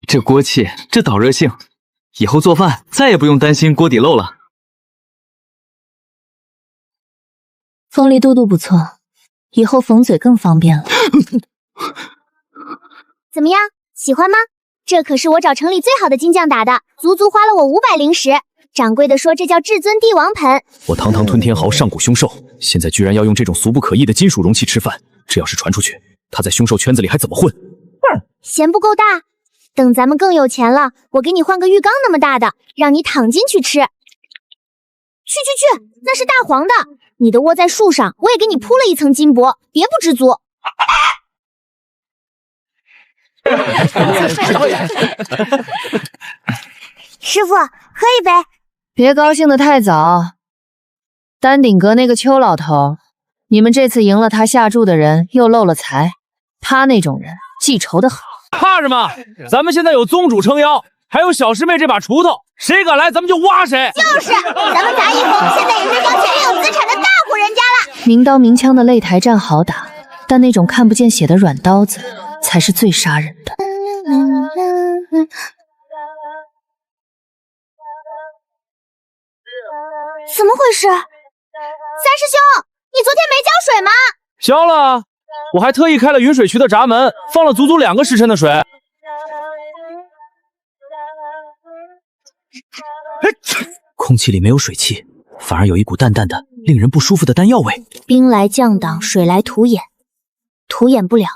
这锅气，这导热性，以后做饭再也不用担心锅底漏了。锋利度不错，以后缝嘴更方便了。怎么样，喜欢吗？这可是我找城里最好的金匠打的，足足花了我500灵石。掌柜的说这叫至尊帝王盆。我堂堂吞天豪，上古凶兽，现在居然要用这种俗不可易的金属容器吃饭，这要是传出去，他在凶兽圈子里还怎么混？嫌不够大？等咱们更有钱了，我给你换个浴缸那么大的，让你躺进去吃。去，那是大黄的，你的窝在树上，我也给你铺了一层金箔，别不知足。师傅，喝一杯。别高兴得太早。丹顶阁那个邱老头，你们这次赢了他下注的人，又漏了财。他那种人记仇得很。怕什么？咱们现在有宗主撑腰，还有小师妹这把锄头，谁敢来咱们就挖谁。就是，咱们杂役峰现在也是方前有资产的大户人家了。明刀明枪的擂台战好打，但那种看不见血的软刀子才是最杀人的。怎么回事？三师兄，你昨天没浇水吗？浇了，我还特意开了云水渠的闸门，放了足足2个时辰的水。空气里没有水汽，反而有一股淡淡的、令人不舒服的丹药味。兵来将挡，水来土掩，土掩不了，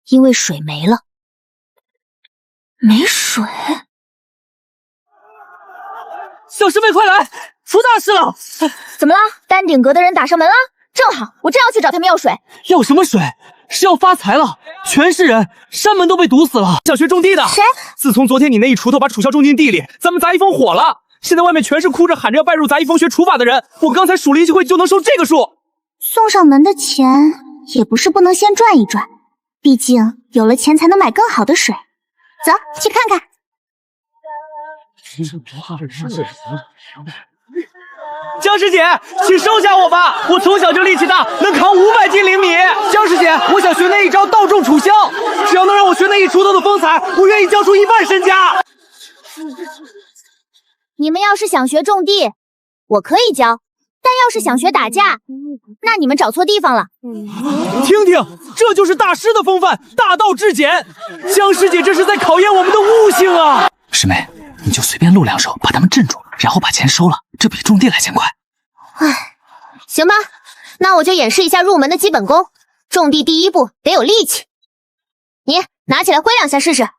因为水没了。没水。小师妹快来，出大事了！怎么了？丹顶阁的人打上门了？正好，我正要去找他们要水。要什么水？是要发财了，全是人，山门都被堵死了。想学种地的，谁？自从昨天你那一锄头把楚萧种进地里，咱们杂役峰火了。现在外面全是哭着喊着要拜入杂役峰学除法的人。我刚才数灵气会就能收这个数。送上门的钱也不是不能先赚一赚，毕竟有了钱才能买更好的水。走，去看看。江师姐，请收下我吧！我从小就力气大，能扛500斤灵米。江师姐，我想学那一招倒种楚萧，只要能让我学那一锄头的风采，我愿意交出1半身家。你们要是想学种地，我可以教；但要是想学打架，那你们找错地方了。听听，这就是大师的风范，大道至简。江师姐这是在考验我们的悟性啊！师妹，你就随便露2手，把他们镇住，然后把钱收了，这比种地来钱快。唉，行吧，那我就演示一下入门的基本功。种地第一步得有力气，你拿起来挥2下试试。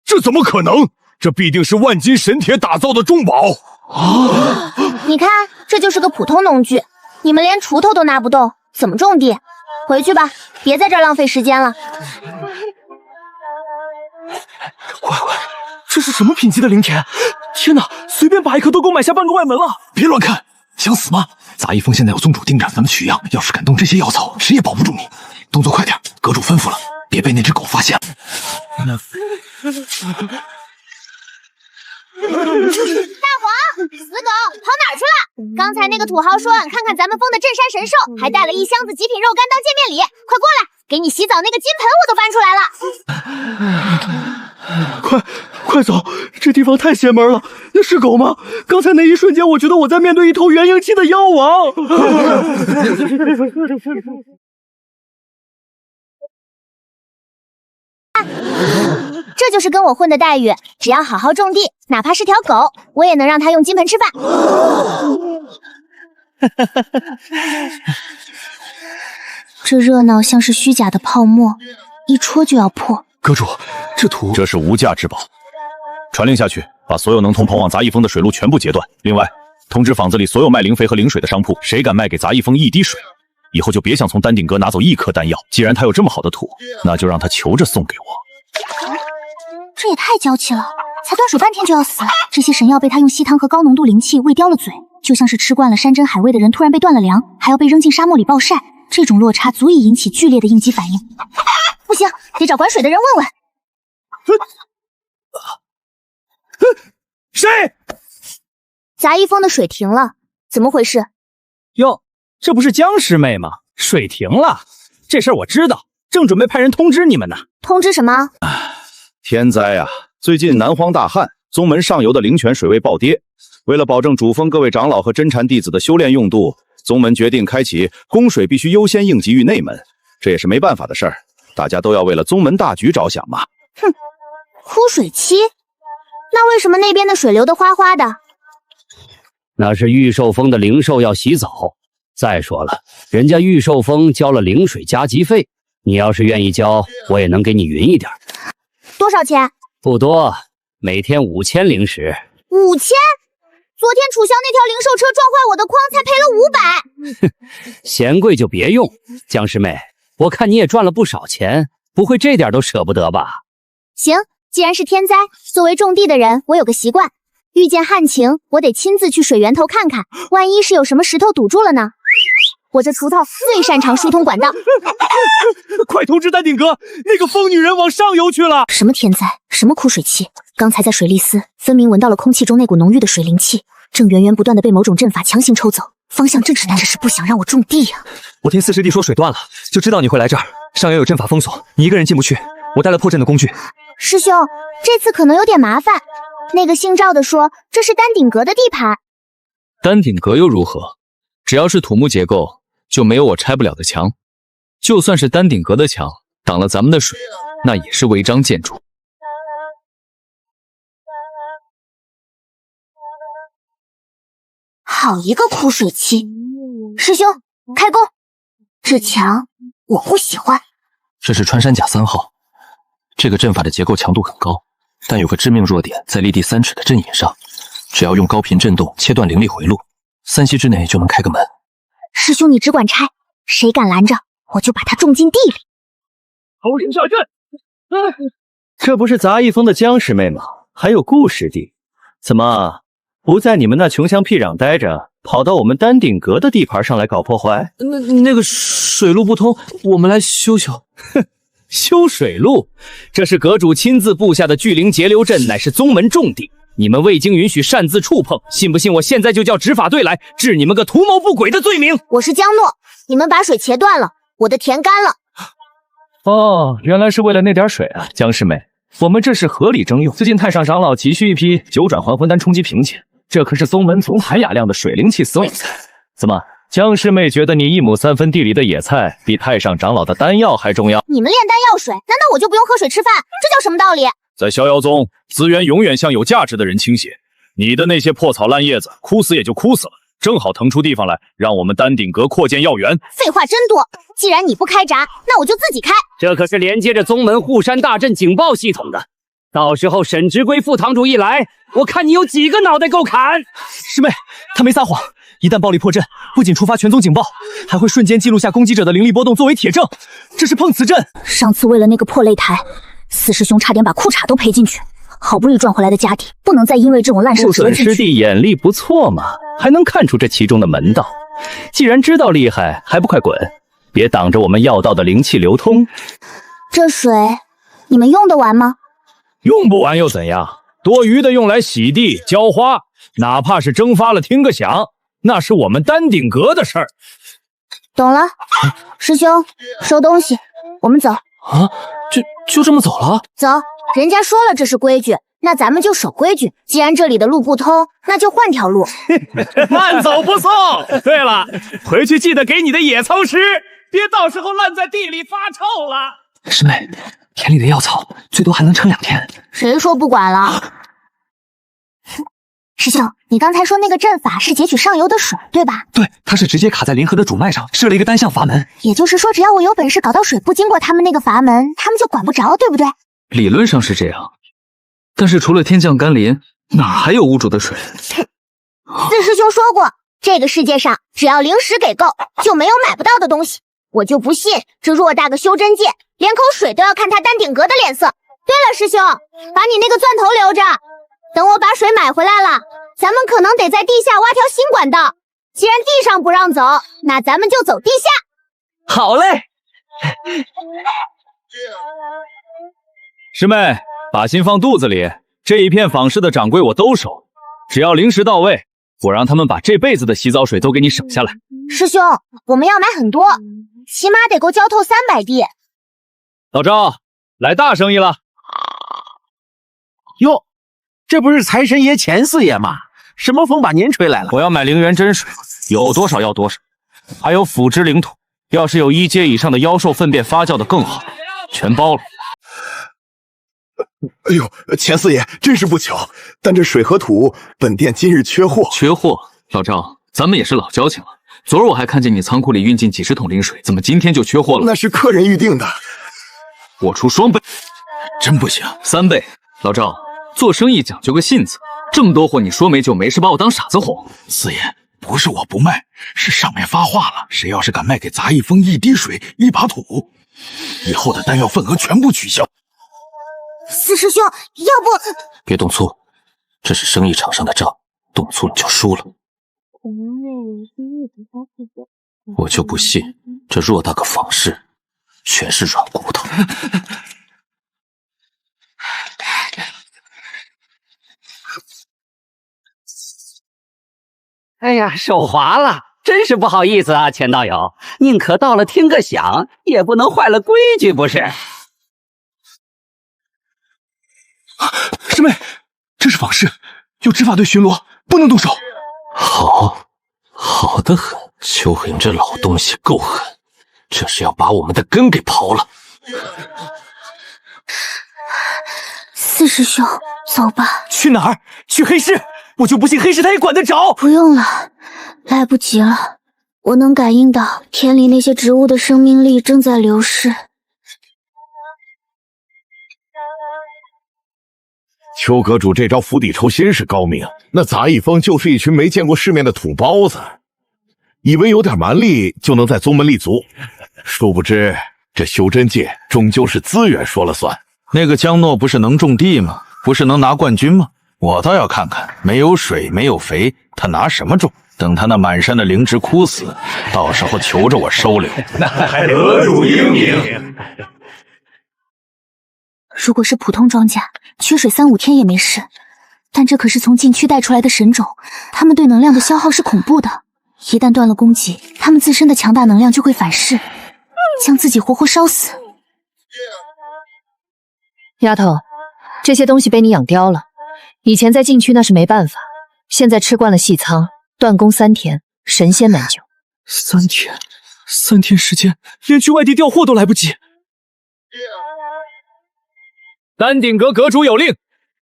这怎么可能？这必定是万金神铁打造的重宝啊！你看，这就是个普通农具，你们连锄头都拿不动，怎么种地？回去吧，别在这儿浪费时间了。乖，这是什么品级的灵田？天哪，随便拔一颗都够买下半个外门了！别乱看，想死吗？杂役峰现在有宗主盯着，咱们取样，要是敢动这些药草，谁也保不住你。动作快点，阁主吩咐了，别被那只狗发现了。大黄，死狗，跑哪儿去了？刚才那个土豪说看看咱们峰的镇山神兽，还带了1箱子极品肉干当见面礼，快过来，给你洗澡那个金盆我都搬出来了。快走，这地方太邪门了！那是狗吗？刚才那一瞬间，我觉得我在面对一头元婴期的妖王。这就是跟我混的待遇，只要好好种地，哪怕是条狗，我也能让它用金盆吃饭。这热闹像是虚假的泡沫，一戳就要破。阁主，这土这是无价之宝，传令下去，把所有能通跑往杂役峰的水路全部截断。另外，通知坊子里所有卖灵肥和灵水的商铺，谁敢卖给杂役峰1滴水，以后就别想从丹顶阁拿走1颗丹药。既然他有这么好的土，那就让他求着送给我。这也太娇气了，才断水半天就要死。这些神药被他用稀汤和高浓度灵气喂刁了嘴，就像是吃惯了山珍海味的人突然被断了粮，还要被扔进沙漠里暴晒。这种落差足以引起剧烈的应激反应。不行，得找管水的人问问。谁？杂役峰的水停了，怎么回事？哟，这不是江师妹吗？水停了，这事儿我知道。正准备派人通知你们呢。通知什么？天灾啊！最近南荒大旱，宗门上游的灵泉水位暴跌。为了保证主峰各位长老和真禅弟子的修炼用度，宗门决定开启供水必须优先应急于内门，这也是没办法的事儿。大家都要为了宗门大局着想嘛。哼，枯水期？那为什么那边的水流得哗哗的？那是御兽峰的灵兽要洗澡。再说了，人家御兽峰交了灵水加急费，你要是愿意交，我也能给你匀一点。多少钱？不多，每天5000灵石。5000？昨天楚萧那条灵兽车撞坏我的筐，才赔了500。嫌贵就别用。江师妹，我看你也赚了不少钱，不会这点都舍不得吧？行，既然是天灾，作为种地的人，我有个习惯，遇见旱情，我得亲自去水源头看看，万一是有什么石头堵住了呢？我这锄头最擅长疏通管道。快通知丹顶阁，那个疯女人往上游去了。什么天灾，什么枯水期？刚才在水利司，分明闻到了空气中那股浓郁的水灵气，正源源不断的被某种阵法强行抽走，方向正是那，这是不想让我种地呀。我听四师弟说水断了，就知道你会来这儿。上游有阵法封锁，你一个人进不去，我带了破阵的工具。师兄，这次可能有点麻烦。那个姓赵的说这是丹顶阁的地盘。丹顶阁又如何？只要是土木结构，就没有我拆不了的墙。就算是丹顶阁的墙挡了咱们的水，那也是违章建筑。好一个枯水期！师兄，开工！这墙我不喜欢。这是穿山甲3号，这个阵法的结构强度很高，但有个致命弱点在离地3尺的阵眼上，只要用高频震动切断灵力回路，3息之内就能开个门。师兄，你只管拆，谁敢拦着，我就把他种进地里。头领下阵！这不是杂役峰的江师妹吗？还有顾师弟，怎么不在你们那穷乡僻壤待着，跑到我们丹顶阁的地盘上来搞破坏？那个水路不通，我们来修修。哼，修水路？这是阁主亲自布下的聚灵截流阵，乃是宗门重地，你们未经允许擅自触碰，信不信我现在就叫执法队来治你们个图谋不轨的罪名？我是江诺，你们把水截断了，我的田干了。哦，原来是为了那点水啊，江师妹，我们这是合理征用。最近太上长老急需一批9转还魂丹冲击瓶颈，这可是宗门总含雅量的水灵气所在。怎么，江师妹觉得你1亩3分地里的野菜比太上长老的丹药还重要？你们炼丹药水，难道我就不用喝水吃饭？这叫什么道理？在逍遥宗，资源永远向有价值的人倾斜。你的那些破草烂叶子，枯死也就枯死了，正好腾出地方来，让我们丹顶阁扩建药源。废话真多，既然你不开闸，那我就自己开。这可是连接着宗门护山大阵警报系统的，到时候沈直归副堂主一来，我看你有几个脑袋够砍。师妹，他没撒谎，一旦暴力破阵，不仅触发全宗警报，还会瞬间记录下攻击者的灵力波动作为铁证，这是碰瓷阵。上次为了那个破擂台，四师兄差点把裤衩都赔进去，好不容易赚回来的家底，不能再因为这种烂事折进去。师弟眼力不错嘛，还能看出这其中的门道。既然知道厉害，还不快滚！别挡着我们药道的灵气流通。这水你们用得完吗？用不完又怎样？多余的用来洗地、浇花，哪怕是蒸发了听个响，那是我们丹顶阁的事儿。懂了，师兄，收东西，我们走。啊，就这么走了？走，人家说了这是规矩，那咱们就守规矩。既然这里的路不通，那就换条路。慢走不送。对了，回去记得给你的野草吃，别到时候烂在地里发臭了。师妹，田里的药草最多还能撑2天。谁说不管了？师兄，你刚才说那个阵法是截取上游的水，对吧？对，它是直接卡在灵河的主脉上，设了一个单向阀门。也就是说，只要我有本事搞到水不经过他们那个阀门，他们就管不着，对不对？理论上是这样，但是除了天降甘霖，哪还有无主的水？四师兄说过，这个世界上只要灵石给够，就没有买不到的东西。我就不信这偌大个修真界，连口水都要看他丹顶阁的脸色。对了，师兄，把你那个钻头留着，等我把水买回来了，咱们可能得在地下挖条新管道。既然地上不让走，那咱们就走地下。好嘞。师妹，把心放肚子里，这一片坊市的掌柜我都收，只要灵石到位，我让他们把这辈子的洗澡水都给你省下来。师兄，我们要买很多，起码得够浇透300地。老赵，来大生意了。哟，这不是财神爷钱四爷吗？什么风把您吹来了？我要买灵元真水，有多少要多少，还有腐殖灵土，要是有1阶以上的妖兽粪便发酵的更好，全包了。哎呦，钱四爷真是不巧，但这水和土本店今日缺货。缺货？老赵，咱们也是老交情了。昨儿我还看见你仓库里运进几十桶灵水，怎么今天就缺货了？那是客人预定的。我出双倍，真不行，3倍。老赵，做生意讲究个信字，这么多货你说没就没，是把我当傻子哄？四爷，不是我不卖，是上面发话了，谁要是敢卖给杂役峰1滴水1把土，以后的丹药份额全部取消。四师兄，要不……别动粗，这是生意场上的账，动粗你就输了。我就不信这偌大个坊市全是软骨头。哎呀，手滑了，真是不好意思啊，钱道友，宁可到了听个响，也不能坏了规矩，不是？师妹，这是坊市，有执法队巡逻，不能动手。好，好得很，秋影这老东西够狠，这是要把我们的根给刨了。四师兄，走吧。去哪儿？去黑市？我就不信黑市他也管得着。不用了，来不及了。我能感应到田里那些植物的生命力正在流逝。邱阁主这招釜底抽薪是高明，那杂役峰就是一群没见过世面的土包子，以为有点蛮力就能在宗门立足，殊不知这修真界终究是资源说了算。那个江诺不是能种地吗？不是能拿冠军吗？我倒要看看，没有水没有肥，他拿什么种？等他那满山的灵芝枯死，到时候求着我收留。那还阁主英明。如果是普通庄稼，缺水3、5天也没事，但这可是从禁区带出来的神种，他们对能量的消耗是恐怖的。一旦断了供给，他们自身的强大能量就会反噬，将自己活活烧死。丫头，这些东西被你养刁了，以前在禁区那是没办法，现在吃惯了细仓，断供3天，神仙难救。3天时间，连去外地调货都来不及。丹顶阁阁主有令，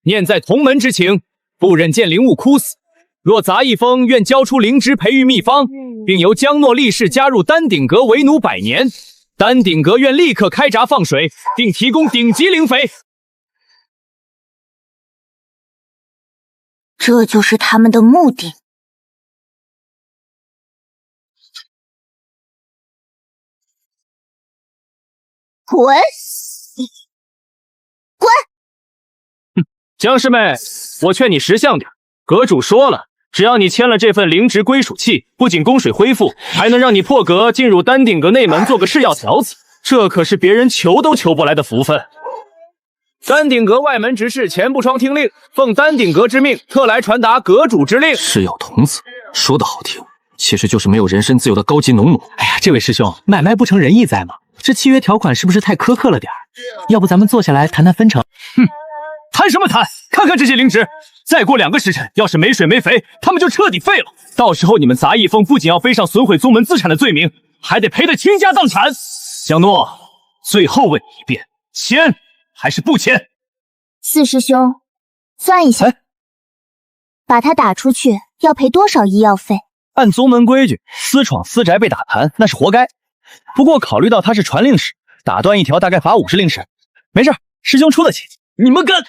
念在同门之情，不忍见灵物枯死。若杂役峰愿交出灵芝培育秘方，并由江诺力士加入丹顶阁为奴100年，丹顶阁愿立刻开闸放水，并提供顶级灵肥。这就是他们的目的。滚！滚！江师妹，我劝你识相点。阁主说了，只要你签了这份灵芝归属契，不仅供水恢复，还能让你破格进入丹顶阁内门做个制药条子，这可是别人求都求不来的福分。丹顶阁外门执事钱不窗听令，奉丹顶阁之命，特来传达阁主之令。是药童子，说的好听，其实就是没有人身自由的高级农奴。哎呀，这位师兄，买卖不成仁义在吗？这契约条款是不是太苛刻了点儿？要不咱们坐下来谈谈分成？谈什么谈？看看这些灵芝，再过2个时辰，要是没水没肥，他们就彻底废了。到时候你们杂役峰不仅要背上损毁宗门资产的罪名，还得赔得倾家荡产。江诺，最后问你一遍，签还是不签？四师兄，算一下，把他打出去要赔多少医药费？按宗门规矩，私闯私宅被打残那是活该。不过考虑到他是传令使，打断一条大概罚50灵石，没事，师兄出得起。你们敢！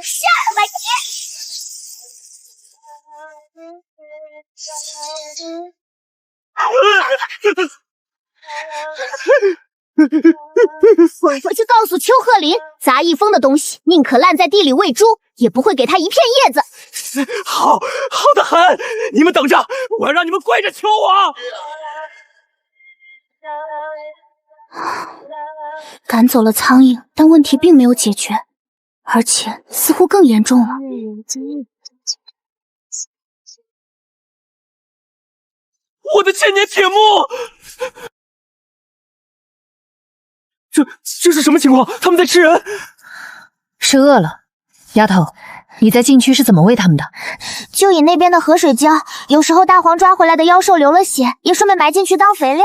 下来我去告诉邱鹤林，杂役峰的东西宁可烂在地里喂猪，也不会给他一片叶子。好的很，你们等着，我要让你们跪着求我。赶走了苍蝇，但问题并没有解决，而且似乎更严重了。我的千年铁木！这是什么情况？他们在吃人？是饿了。丫头，你在禁区是怎么喂他们的？就以那边的河水浇，有时候大黄抓回来的妖兽流了血，也顺便埋进去当肥料。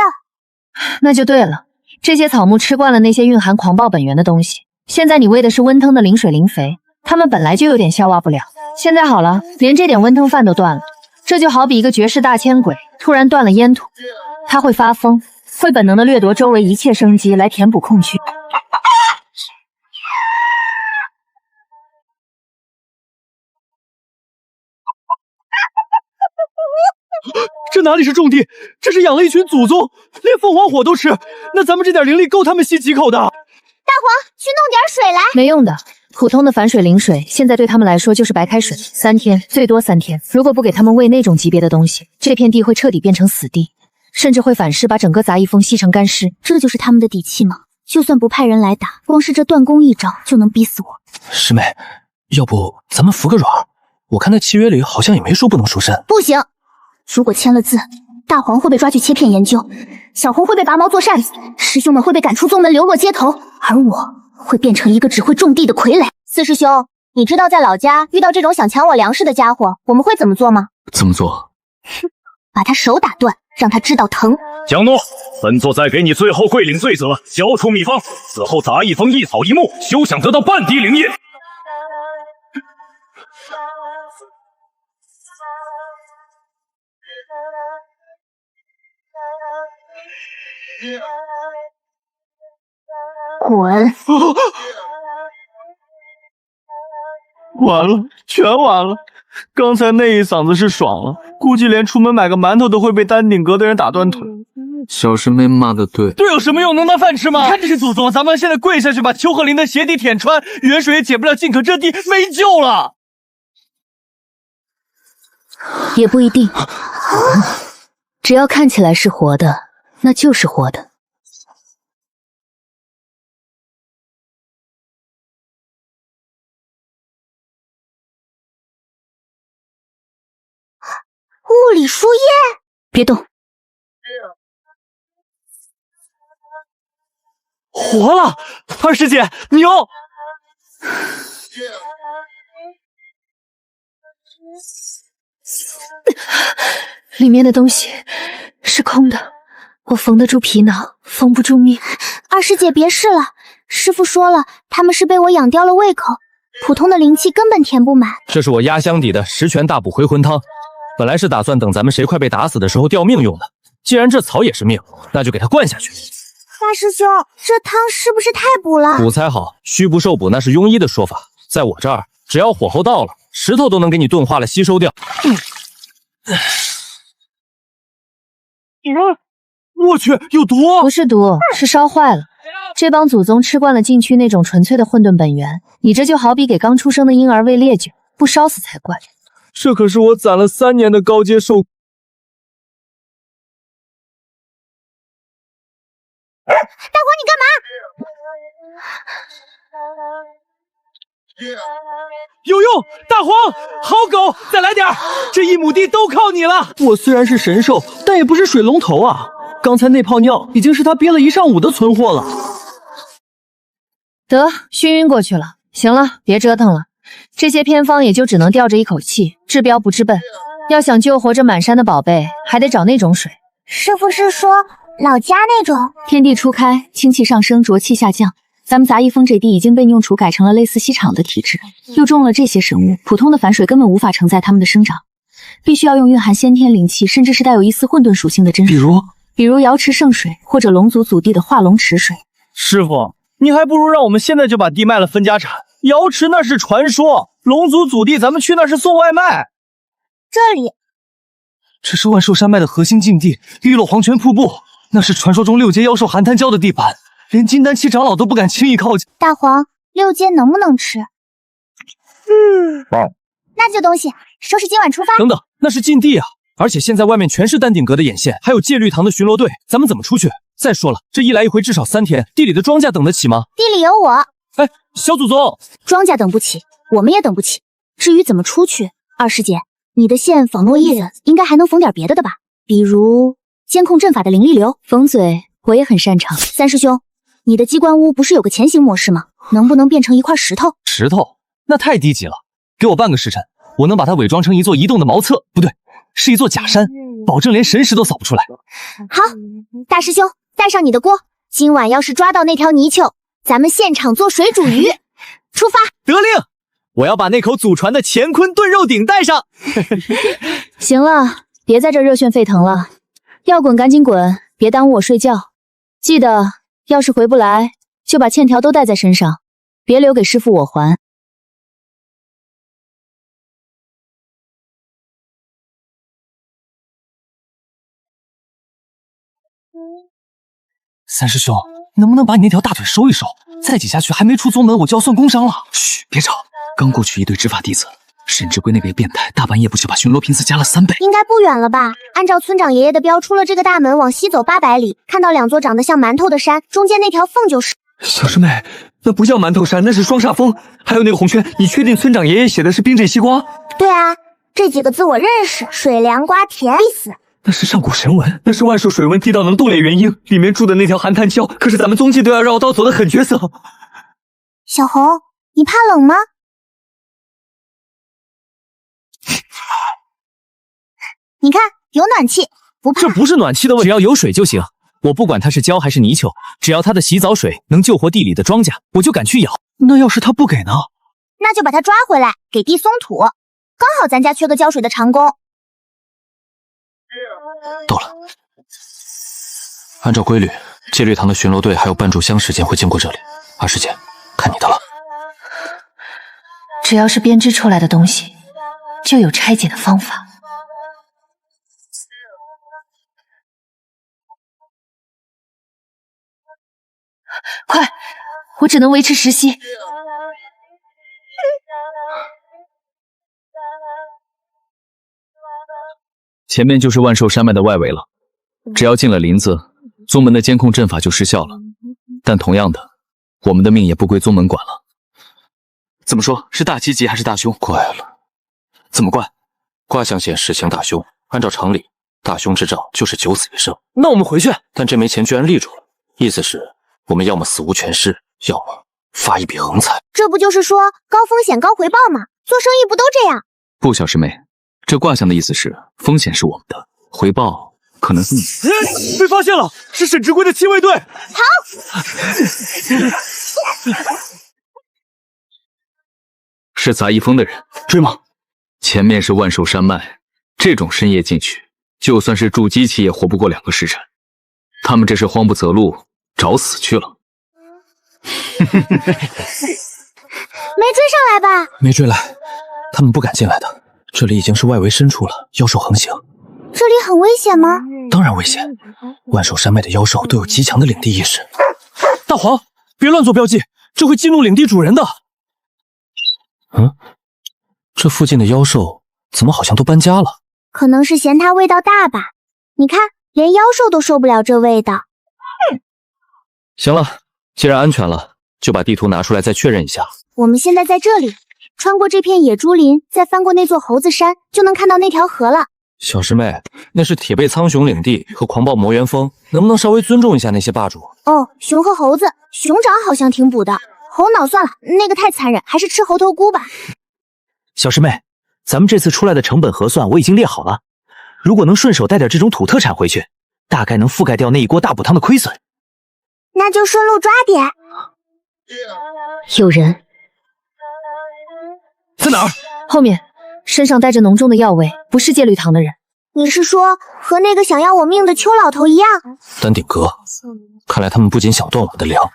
那就对了，这些草木吃惯了那些蕴含狂暴本源的东西，现在你喂的是温腾的灵水灵肥，它们本来就有点消化不了，现在好了，连这点温腾饭都断了。这就好比一个绝世大千鬼突然断了烟土，他会发疯，会本能的掠夺周围一切生机来填补空缺。这哪里是种地，这是养了一群祖宗，连凤凰火都吃。那咱们这点灵力够他们吸几口的？大黄，去弄点水来。没用的，普通的反水灵水现在对他们来说就是白开水，3天，最多3天。如果不给他们喂那种级别的东西，这片地会彻底变成死地，甚至会反噬把整个杂役峰吸成干尸。这就是他们的底气吗？就算不派人来打，光是这断供一招就能逼死我。师妹，要不咱们服个软？我看那契约里好像也没说不能赎身。不行，如果签了字，大黄会被抓去切片研究，小红会被拔毛做扇子，师兄们会被赶出宗门流落街头，而我会变成一个只会种地的傀儡。四师兄，你知道在老家遇到这种想抢我粮食的家伙，我们会怎么做吗？怎么做？把他手打断，让他知道疼。蒋诺，本座再给你最后跪领罪责，交出秘方，此后杂役峰一草一木，休想得到半滴灵液。滚！完了，全完了！刚才那一嗓子是爽了，估计连出门买个馒头都会被丹顶阁的人打断腿。小师妹骂的对，对有什么用？能拿饭吃吗？看这些祖宗，咱们现在跪下去把邱鹤林的鞋底舔穿，远水也解不了近渴，这地没救了。也不一定，只要看起来是活的，那就是活的。物理输液，别动！活了，二师姐，牛！里面的东西是空的，我缝得住皮囊，缝不住命。二师姐别试了，师傅说了，他们是被我养刁了胃口，普通的灵气根本填不满。这是我压箱底的十全大补回魂汤，本来是打算等咱们谁快被打死的时候吊命用的。既然这草也是命，那就给它灌下去。大师兄，这汤是不是太补了？补才好，虚不受补那是庸医的说法，在我这儿，只要火候到了，石头都能给你钝化了吸收掉。我去，有毒！不是毒，是烧坏了。这帮祖宗吃惯了禁区那种纯粹的混沌本源，你这就好比给刚出生的婴儿喂烈酒，不烧死才怪。这可是我攒了3年的高阶兽。大黄，你干嘛？有用！大黄，好狗，再来点！这1亩地都靠你了。我虽然是神兽，但也不是水龙头啊。刚才那泡尿已经是他憋了1上午的存货了。得，熏晕过去了。行了，别折腾了。这些偏方也就只能吊着一口气，治标不治本。要想救活这满山的宝贝，还得找那种水。师傅是说老家那种？天地初开，清气上升，浊气下降。咱们杂役峰这地已经被用处改成了类似溪场的体质，又种了这些神物，普通的反水根本无法承载它们的生长，必须要用蕴含先天灵气，甚至是带有一丝混沌属性的真水。比如瑶池圣水，或者龙族祖地的化龙池水。师傅，你还不如让我们现在就把地卖了分家产。瑶池那是传说，龙族祖地咱们去那是送外卖。这里，这是万寿山脉的核心禁地，玉落黄泉瀑布，那是传说中6阶妖兽寒潭礁的地盘，连金丹期长老都不敢轻易靠近。大黄，6阶能不能吃？那就东西，收拾今晚出发。等等，那是禁地啊！而且现在外面全是丹顶阁的眼线，还有戒律堂的巡逻队，咱们怎么出去？再说了，这一来一回至少3天，地里的庄稼等得起吗？地里有我。哎，小祖宗，庄稼等不起，我们也等不起。至于怎么出去，二师姐，你的线纺诺叶子应该还能缝点别的吧？比如监控阵法的灵力流。缝嘴我也很擅长。三师兄，你的机关屋不是有个潜行模式吗？能不能变成一块石头？石头？那太低级了。给我半个时辰，我能把它伪装成一座移动的茅厕，不对，是一座假山，保证连神识都扫不出来。好，大师兄，带上你的锅。今晚要是抓到那条泥鳅，咱们现场做水煮鱼。出发！得令！我要把那口祖传的乾坤炖肉鼎带上。行了，别在这热血沸腾了，要滚赶紧滚，别耽误我睡觉。记得，要是回不来，就把欠条都带在身上，别留给师傅我还。三师兄，能不能把你那条大腿收一收？再挤下去还没出宗门，我就要算工伤了。嘘，别吵。刚过去一队执法弟子，沈志贵那个变态大半夜不就把巡逻频次加了3倍？应该不远了吧？按照村长爷爷的标，出了这个大门往西走800里，看到2座长得像馒头的山，中间那条缝就是。小师妹，那不叫馒头山，那是双煞峰。还有那个红圈，你确定村长爷爷写的是冰镇西瓜？对啊，这几个字我认识，水凉瓜甜死。那是上古神文，那是万寿水文低到能冻裂元婴，里面住的那条寒潭鲛，可是咱们踪迹都要绕道走的很绝色。小红，你怕冷吗？你看，有暖气，不怕。这不是暖气的问题，只要有水就行。我不管它是胶还是泥鳅，只要它的洗澡水能救活地里的庄稼，我就敢去舀。那要是他不给呢？那就把它抓回来，给地松土。刚好咱家缺个浇水的长工。到了。按照规律，戒律堂的巡逻队还有半炷香时间会经过这里。二师姐，看你的了。只要是编织出来的东西，就有拆解的方法。快，我只能维持10息。前面就是万寿山脉的外围了，只要进了林子，宗门的监控阵法就失效了。但同样的，我们的命也不归宗门管了。怎么说，是大吉吉还是大凶？怪了，怎么怪？卦象显示行大凶，按照常理，大凶之兆就是9死1生。那我们回去。但这枚钱居然立住了，意思是我们要么死无全尸，要么发一笔横财。这不就是说高风险高回报吗？做生意不都这样？不，小师妹，这卦象的意思是风险是我们的，回报可能是你。被发现了，是沈志贵的亲卫队。好。是杂一峰的人，追吗？前面是万寿山脉，这种深夜进去，就算是筑基期也活不过2个时辰。他们这是慌不择路，找死去了。没追上来吧？没追来，他们不敢进来的。这里已经是外围深处了，妖兽横行。这里很危险吗？当然危险，万寿山脉的妖兽都有极强的领地意识。大黄，别乱做标记，这会激怒领地主人的。这附近的妖兽怎么好像都搬家了？可能是嫌它味道大吧。你看，连妖兽都受不了这味道。行了，既然安全了，就把地图拿出来再确认一下。我们现在在这里，穿过这片野猪林，再翻过那座猴子山，就能看到那条河了。小师妹，那是铁背苍熊领地和狂暴魔猿峰，能不能稍微尊重一下那些霸主？哦，熊和猴子，熊掌好像挺补的，猴脑算了，那个太残忍，还是吃猴头菇吧。小师妹，咱们这次出来的成本核算我已经列好了，如果能顺手带点这种土特产回去，大概能覆盖掉那一锅大补汤的亏损。那就顺路抓点。有人在哪儿？后面，身上带着浓重的药味，不是戒律堂的人。你是说和那个想要我命的邱老头一样？丹顶阁，看来他们不仅想断我们的粮，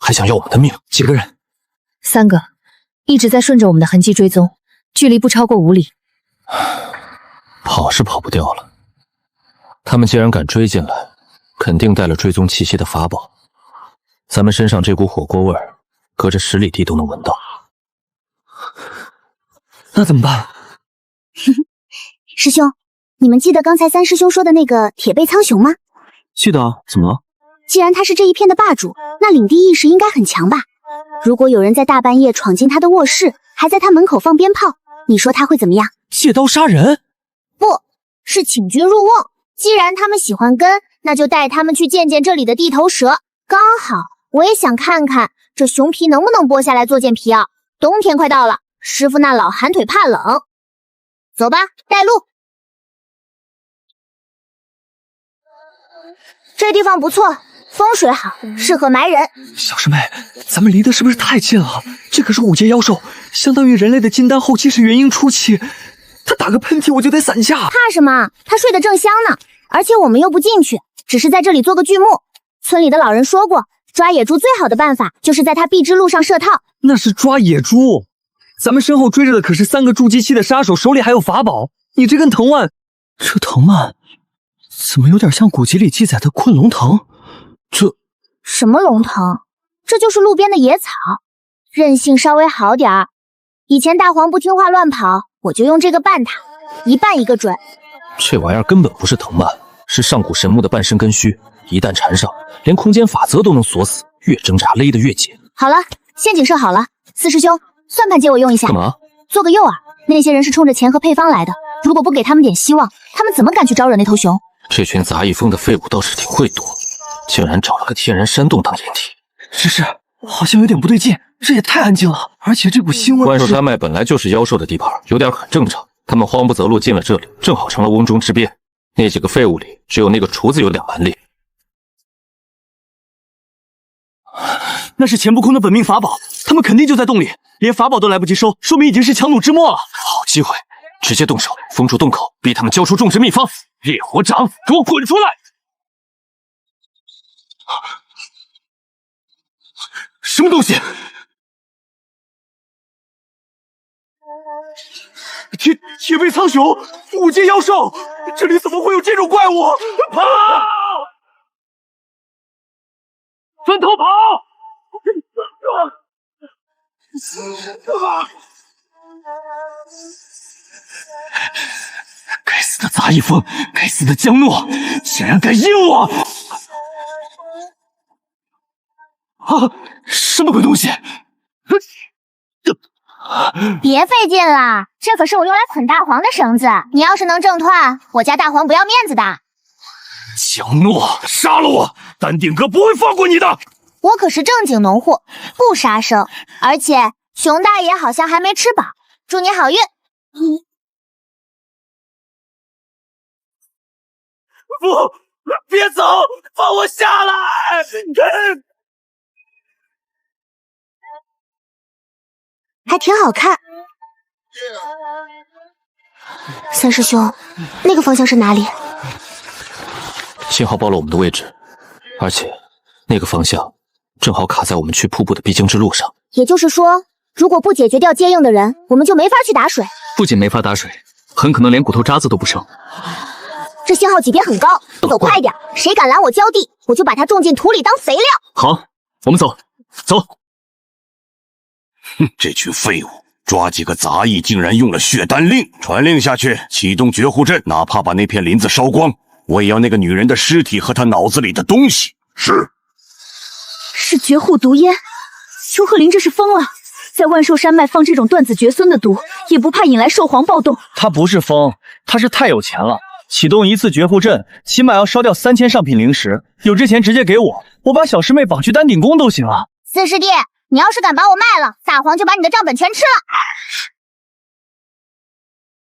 还想要我们的命。几个人？3个，一直在顺着我们的痕迹追踪，距离不超过5里。跑是跑不掉了，他们既然敢追进来，肯定带了追踪气息的法宝。咱们身上这股火锅味儿，隔着10里地都能闻到。那怎么办？师兄，你们记得刚才三师兄说的那个铁背苍熊吗？记得啊，怎么了？既然他是这一片的霸主，那领地意识应该很强吧？如果有人在大半夜闯进他的卧室，还在他门口放鞭炮，你说他会怎么样？借刀杀人？不是请君入瓮。既然他们喜欢根，那就带他们去见见这里的地头蛇。刚好我也想看看这熊皮能不能剥下来做件皮袄。冬天快到了，师傅那老寒腿怕冷。走吧，带路。这地方不错，风水好，适合埋人。小师妹，咱们离得是不是太近了？这可是5阶妖兽，相当于人类的金丹后期是元婴初期。他打个喷嚏我就得散架。怕什么？他睡得正香呢。而且我们又不进去，只是在这里做个剧目。村里的老人说过，抓野猪最好的办法就是在他避之路上设套。那是抓野猪，咱们身后追着的可是3个筑基期的杀手，手里还有法宝。你这根藤蔓，这藤蔓怎么有点像古籍里记载的昆龙藤？这什么龙藤？这就是路边的野草，韧性稍微好点儿。以前大黄不听话乱跑，我就用这个绊他，一绊一个准。这玩意儿根本不是藤蔓，是上古神木的半身根须，一旦缠上，连空间法则都能锁死，越挣扎勒得越紧。好了，陷阱设好了，四师兄，算盘借我用一下。干嘛？做个诱饵。那些人是冲着钱和配方来的，如果不给他们点希望，他们怎么敢去招惹那头熊？这群杂役风的废物倒是挺会躲，竟然找了个天然山洞当掩体。是，好像有点不对劲，这也太安静了，而且这股腥味。万寿山脉本来就是妖兽的地盘，有点很正常。他们慌不择路进了这里，正好成了瓮中之鳖。那几个废物里，只有那个厨子有点蛮力。那是钱不空的本命法宝，他们肯定就在洞里，连法宝都来不及收，说明已经是强弩之末了。好机会，直接动手，封住洞口，逼他们交出种植秘方。烈火掌，给我滚出来！什么东西？铁背苍穹，5阶妖兽，这里怎么会有这种怪物？跑！分头跑！该死的杂役风，该死的江诺，竟然敢阴我！啊！什么鬼东西？别费劲了，这可是我用来捆大黄的绳子，你要是能挣脱，我家大黄不要面子的。江诺，杀了我！丹顶阁不会放过你的。我可是正经农户，不杀生，而且熊大爷好像还没吃饱，祝你好运。不，别走，放我下来！还挺好看。三师兄，那个方向是哪里？信号暴露我们的位置，而且那个方向正好卡在我们去瀑布的必经之路上。也就是说，如果不解决掉接应的人，我们就没法去打水。不仅没法打水，很可能连骨头渣子都不剩。这信号级别很高，走快点！谁敢拦我浇地，我就把他种进土里当肥料。好，我们走，走。哼，这群废物，抓几个杂役竟然用了血丹令！传令下去，启动绝户阵，哪怕把那片林子烧光，我也要那个女人的尸体和她脑子里的东西。是。是绝户毒烟，邱鹤林这是疯了，在万寿山脉放这种断子绝孙的毒，也不怕引来兽皇暴动。他不是疯，他是太有钱了。启动一次绝户阵，起码要烧掉3000上品灵石，有这钱直接给我，我把小师妹绑去丹顶宫都行啊。四师弟，你要是敢把我卖了，大黄就把你的账本全吃了。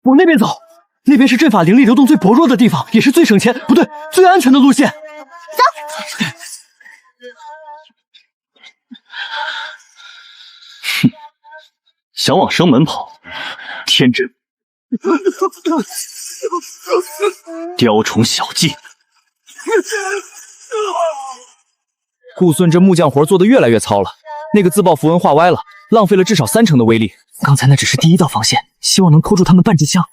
往那边走，那边是阵法灵力流动最薄弱的地方，也是最省钱，不对，最安全的路线。走。哼，想往生门跑，天真。雕虫小技。顾孙这木匠活做得越来越糙了，那个自爆符文画歪了，浪费了至少30%的威力。刚才那只是第一道防线，希望能扣住他们半支枪。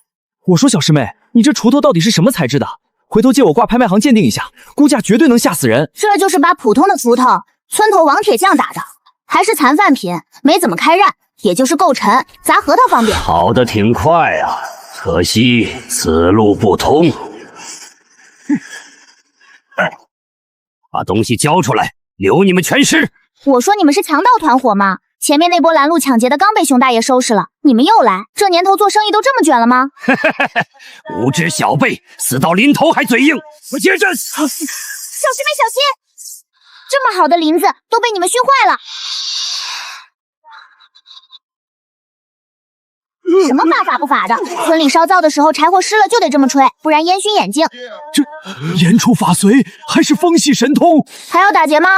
我说小师妹，你这锄头到底是什么材质的？回头借我挂拍卖行鉴定一下，估价绝对能吓死人。这就是把普通的锄头村头王铁匠打的，还是残饭品，没怎么开刃，也就是够沉，砸核桃方便。跑得挺快啊，可惜此路不通。把东西交出来，留你们全尸。我说你们是强盗团伙吗？前面那波拦路抢劫的刚被熊大爷收拾了，你们又来，这年头做生意都这么卷了吗？无知小辈，死到临头还嘴硬，我接阵！小师妹小心！这么好的林子都被你们熏坏了。什么法法不法的？村里烧灶的时候柴火湿了就得这么吹，不然烟熏眼睛。这言出法随，还是风系神通？还要打劫吗？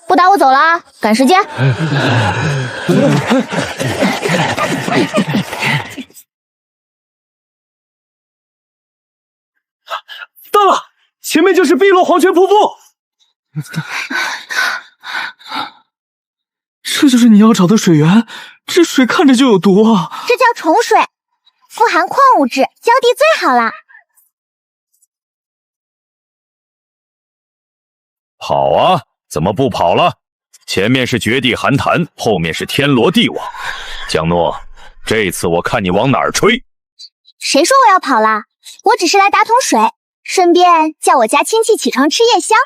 不打我走了啊，赶时间。到了，前面就是碧落黄泉瀑布。这就是你要找的水源，这水看着就有毒啊！这叫虫水，富含矿物质，浇地最好啦。跑啊！怎么不跑了？前面是绝地寒潭，后面是天罗地网。江诺，这次我看你往哪儿吹！谁说我要跑啦？我只是来打桶水，顺便叫我家亲戚起床吃夜宵。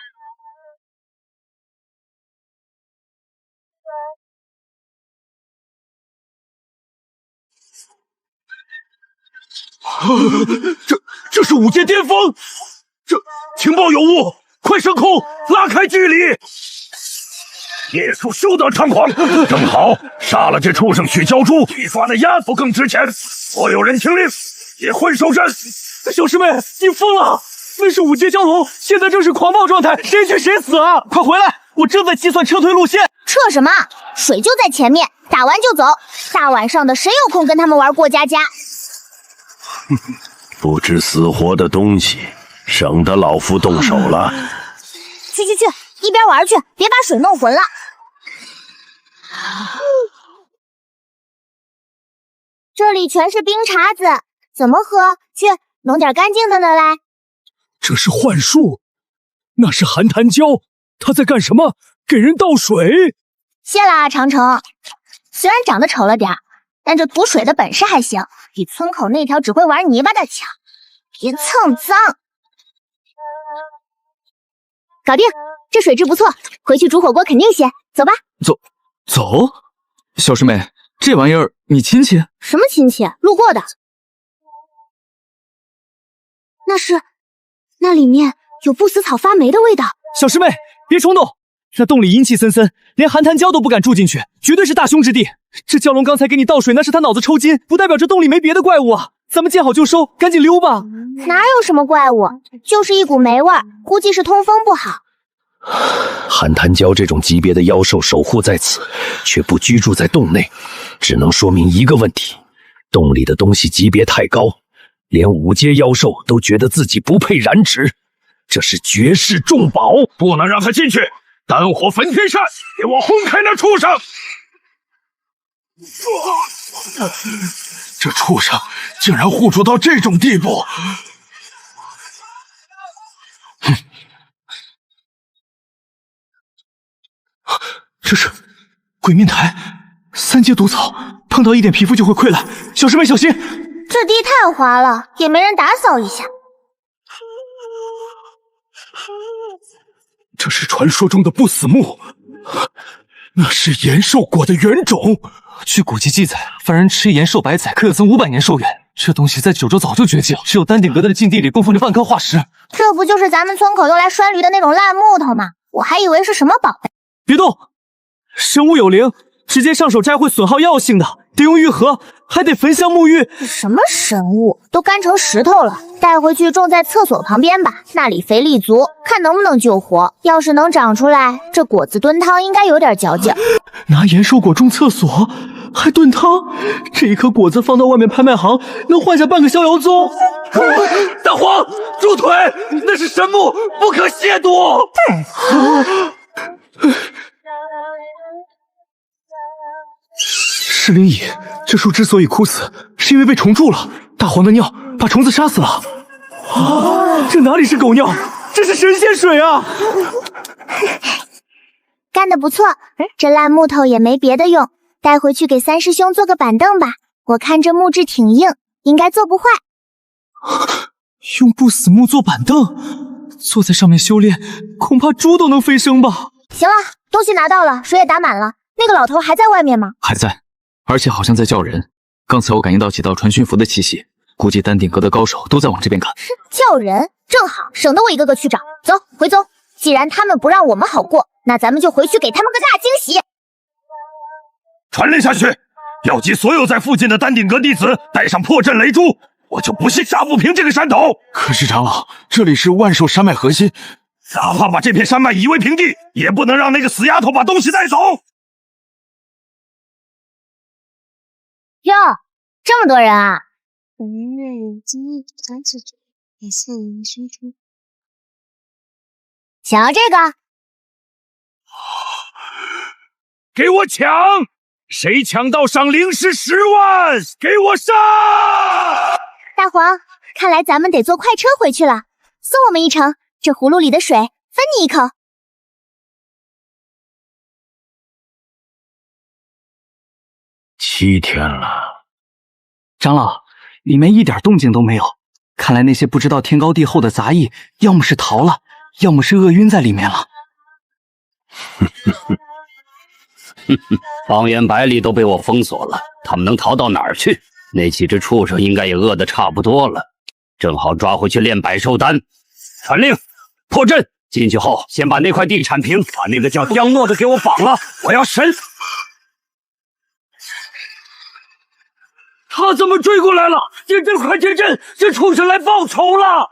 这是五阶巅峰，这情报有误，快升空，拉开距离。孽畜休得猖狂！正好杀了这畜生去鲛珠，比抓那丫头更值钱。所有人听令，结婚收阵。小师妹，你疯了！那是五阶蛟龙，现在正是狂暴状态，谁去谁死啊！快回来，我正在计算撤退路线。撤什么？水就在前面，打完就走。大晚上的，谁有空跟他们玩过家家？不知死活的东西，省得老夫动手了。去，一边玩去，别把水弄浑了。这里全是冰碴子，怎么喝？去弄点干净的呢来。这是幻术，那是寒潭蛟，他在干什么？给人倒水。谢了啊，长城。虽然长得丑了点，但这吐水的本事还行，比村口那条只会玩泥巴的强。别蹭脏。搞定，这水质不错，回去煮火锅肯定鲜。走吧。走。小师妹，这玩意儿你亲戚？什么亲戚？路过的。那里面有不死草发霉的味道。小师妹，别冲动，那洞里阴气森森，连寒潭蛟都不敢住进去，绝对是大凶之地。这蛟龙刚才给你倒水，那是他脑子抽筋，不代表这洞里没别的怪物啊。咱们见好就收，赶紧溜吧。哪有什么怪物，就是一股霉味儿，估计是通风不好。寒潭蛟这种级别的妖兽守护在此，却不居住在洞内，只能说明一个问题：洞里的东西级别太高，连五阶妖兽都觉得自己不配染指。这是绝世重宝，不能让他进去！丹火焚天扇，给我轰开那畜生！这畜生竟然护主到这种地步！这是鬼面台，3阶毒草，碰到一点皮肤就会溃烂，小师妹小心！这地太滑了，也没人打扫一下。这是传说中的不死木，那是延寿果的原种。据古籍记载，凡人吃延寿百载，可有增500年寿元。这东西在九州早就绝迹了，只有丹顶阁的禁地里供奉着半颗化石。这不就是咱们村口用来拴驴的那种烂木头吗？我还以为是什么宝贝。别动，生物有灵，直接上手摘会损耗药性的，得用玉盒，还得焚香沐浴。什么神物，都干成石头了，带回去种在厕所旁边吧，那里肥力足，看能不能救活。要是能长出来，这果子炖汤应该有点嚼劲。拿延寿果种厕所，还炖汤，这一颗果子放到外面拍卖行，能换下半个逍遥宗。大黄，住腿！那是神木，不可亵渎。石灵蚁，这树之所以枯死，是因为被虫蛀了。大黄的尿把虫子杀死了。这哪里是狗尿，这是神仙水啊！干得不错，这烂木头也没别的用，带回去给三师兄做个板凳吧。我看这木质挺硬，应该做不坏。用不死木做板凳，坐在上面修炼，恐怕猪都能飞升吧。行了，东西拿到了，水也打满了，那个老头还在外面吗？还在，而且好像在叫人。刚才我感应到几道传讯符的气息，估计丹顶阁的高手都在往这边赶。叫人，正好省得我一个个去找。走，回宗。既然他们不让我们好过，那咱们就回去给他们个大惊喜。传令下去，要集所有在附近的丹顶阁弟子，带上破阵雷珠，我就不信杀不平这个山头。可是长老，这里是万寿山脉核心，哪怕把这片山脉夷为平地，也不能让那个死丫头把东西带走。哟，这么多人啊！想要这个？给我抢！谁抢到赏灵石10万！给我上！大黄，看来咱们得坐快车回去了。送我们一程，这葫芦里的水分你一口。7天了，长老，里面一点动静都没有。看来那些不知道天高地厚的杂役，要么是逃了，要么是饿晕在里面了。方圆百里都被我封锁了，他们能逃到哪儿去？那几只畜生应该也饿得差不多了，正好抓回去炼百寿丹。传令，破阵！进去后先把那块地铲平，把那个叫江诺的给我绑了，我要审。他怎么追过来了？点阵，快点阵！这畜生来报仇了！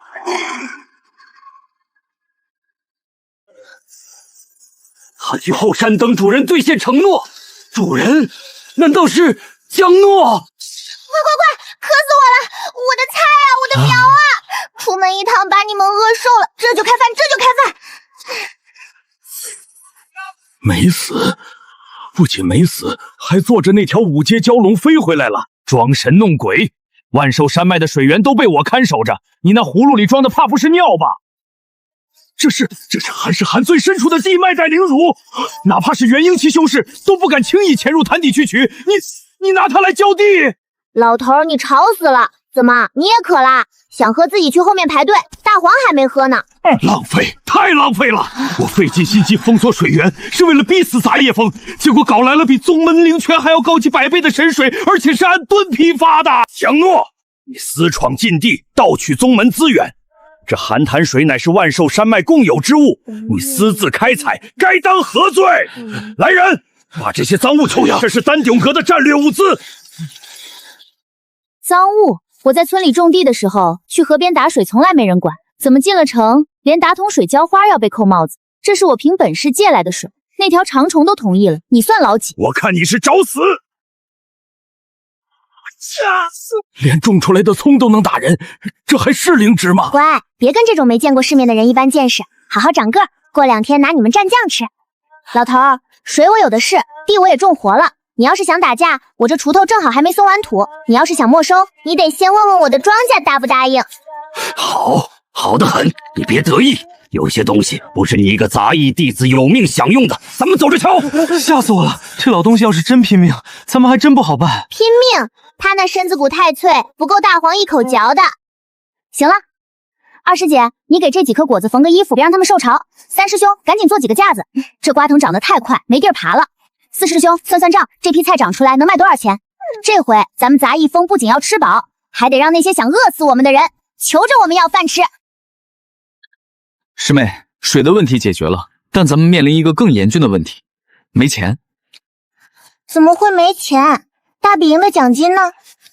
他去后山等主人兑现承诺，主人难道是江诺？快！渴死我了！我的菜啊，我的苗啊！出门一趟把你们饿瘦了，这就开饭！没死，不仅没死，还坐着那条5阶蛟龙飞回来了，装神弄鬼。万寿山脉的水源都被我看守着，你那葫芦里装的怕不是尿吧？这是韩世涵最深处的地脉带灵乳，哪怕是元婴期修士都不敢轻易潜入坛底去取。你拿它来浇地？老头，你吵死了！怎么你也渴啦？想喝自己去后面排队，大黄还没喝呢。浪费，太浪费了！我费尽心机封锁水源，是为了逼死杂叶蜂，结果搞来了比宗门灵泉还要高级100倍的神水，而且是按吨批发的。江诺，你私闯禁地，盗取宗门资源，这寒潭水乃是万寿山脉共有之物，你私自开采，该当何罪？来人，把这些赃物抽样，这是丹顶阁的战略物资。赃物？我在村里种地的时候，去河边打水，从来没人管。怎么进了城，连打桶水浇花要被扣帽子？这是我凭本事借来的水，那条长虫都同意了，你算老几？我看你是找死！连种出来的葱都能打人，这还是灵芝吗？乖，别跟这种没见过世面的人一般见识，好好长个儿，过2天拿你们蘸酱吃。老头儿，水我有的是，地我也种活了。你要是想打架，我这锄头正好还没松完土。你要是想没收，你得先问问我的庄稼答不答应。好得很，你别得意。有些东西不是你一个杂役弟子有命享用的，咱们走着瞧。吓死我了！这老东西要是真拼命，咱们还真不好办。拼命？他那身子骨太脆，不够大黄一口嚼的。行了，二师姐，你给这几颗果子缝个衣服，别让他们受潮。三师兄，赶紧做几个架子。这瓜藤长得太快，没地儿爬了。四师兄，算账，这批菜长出来能卖多少钱？这回咱们杂役蜂不仅要吃饱，还得让那些想饿死我们的人求着我们要饭吃。师妹，水的问题解决了，但咱们面临一个更严峻的问题，没钱。怎么会没钱？大比赢的奖金呢？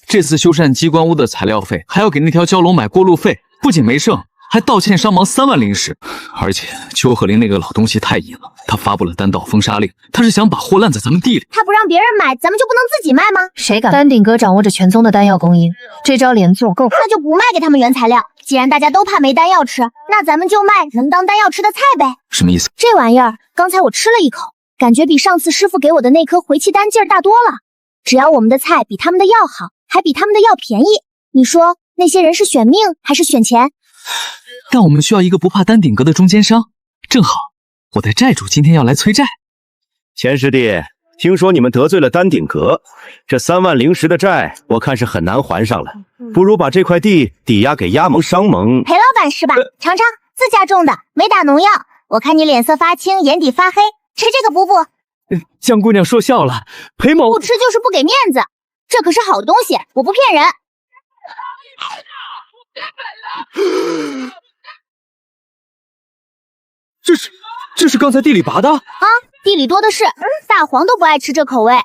这次修缮机关屋的材料费，还要给那条蛟龙买过路费，不仅没剩，还倒欠伤亡3万灵石。而且邱鹤龄那个老东西太阴了，他发布了丹道封杀令，他是想把货烂在咱们地里。他不让别人买，咱们就不能自己卖吗？谁敢？丹顶阁掌握着全宗的丹药供应，这招连做够。那就不卖给他们原材料。既然大家都怕没丹药吃，那咱们就卖能当丹药吃的菜呗。什么意思？这玩意儿刚才我吃了一口，感觉比上次师傅给我的那颗回气丹劲儿大多了。只要我们的菜比他们的药好，还比他们的药便宜，你说那些人是选命还是选钱？但我们需要一个不怕丹顶阁的中间商，正好我的债主今天要来催债。钱师弟，听说你们得罪了丹顶阁，这3万灵石的债，我看是很难还上了。不如把这块地抵押给亚盟商盟。裴老板是吧？尝尝自家种的，没打农药。我看你脸色发青，眼底发黑，吃这个补补。江姑娘说笑了，裴某不吃就是不给面子，这可是好东西，我不骗人。这是刚才地里拔的啊？地里多的是，大黄都不爱吃这口味。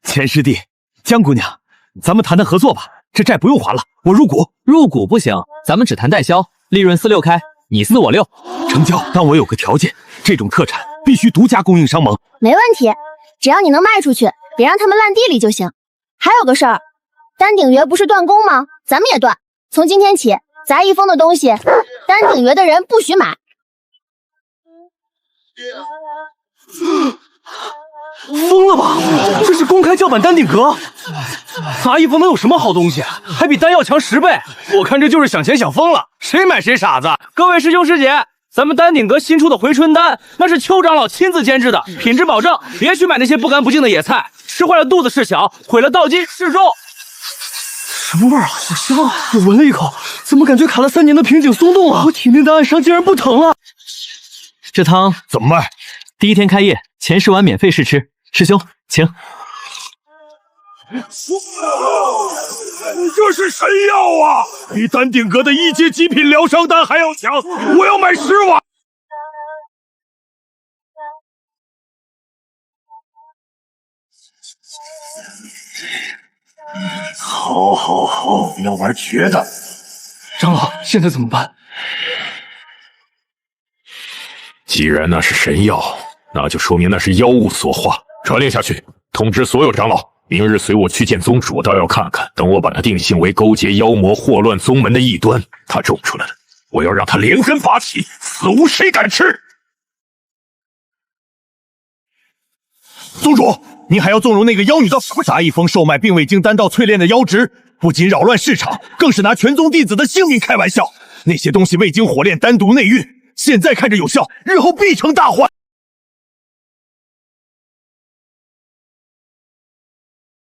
钱师弟，江姑娘，咱们谈谈合作吧，这债不用还了，我入股。入股不行，咱们只谈代销，利润4-6开，你4我6。成交，但我有个条件，这种特产必须独家供应商盟。没问题，只要你能卖出去，别让他们烂地里就行。还有个事儿，丹鼎约不是断供吗？咱们也断，从今天起，杂一峰的东西，丹鼎约的人不许买。疯了吧？这是公开叫板丹鼎阁，杂一峰能有什么好东西？还比丹药强10倍。我看这就是想钱想疯了，谁买谁傻子。各位师兄师姐，咱们丹鼎阁新出的回春丹，那是邱长老亲自监制的，品质保证，别去买那些不干不净的野菜，吃坏了肚子是小，毁了道基是重。什么味儿啊？好香啊！我闻了一口，怎么感觉卡了3年的瓶颈松动了？我体内的暗伤竟然不疼了。这汤怎么卖？第1天开业，前10碗免费试吃，师兄请。这是神药啊！比丹鼎阁的1阶极品疗伤丹还要强，我要买10碗。好，要玩绝的。长老，现在怎么办？既然那是神药，那就说明那是妖物所化。传令下去，通知所有长老，明日随我去见宗主，倒要看看。等我把他定性为勾结妖魔、祸乱宗门的异端，他种出来的，我要让他连根拔起，死无谁敢吃。宗主，您还要纵容那个妖女到杂一峰售卖并未经丹道淬炼的妖植，不仅扰乱市场，更是拿全宗弟子的性命开玩笑。那些东西未经火炼，单独内蕴，现在看着有效，日后必成大患。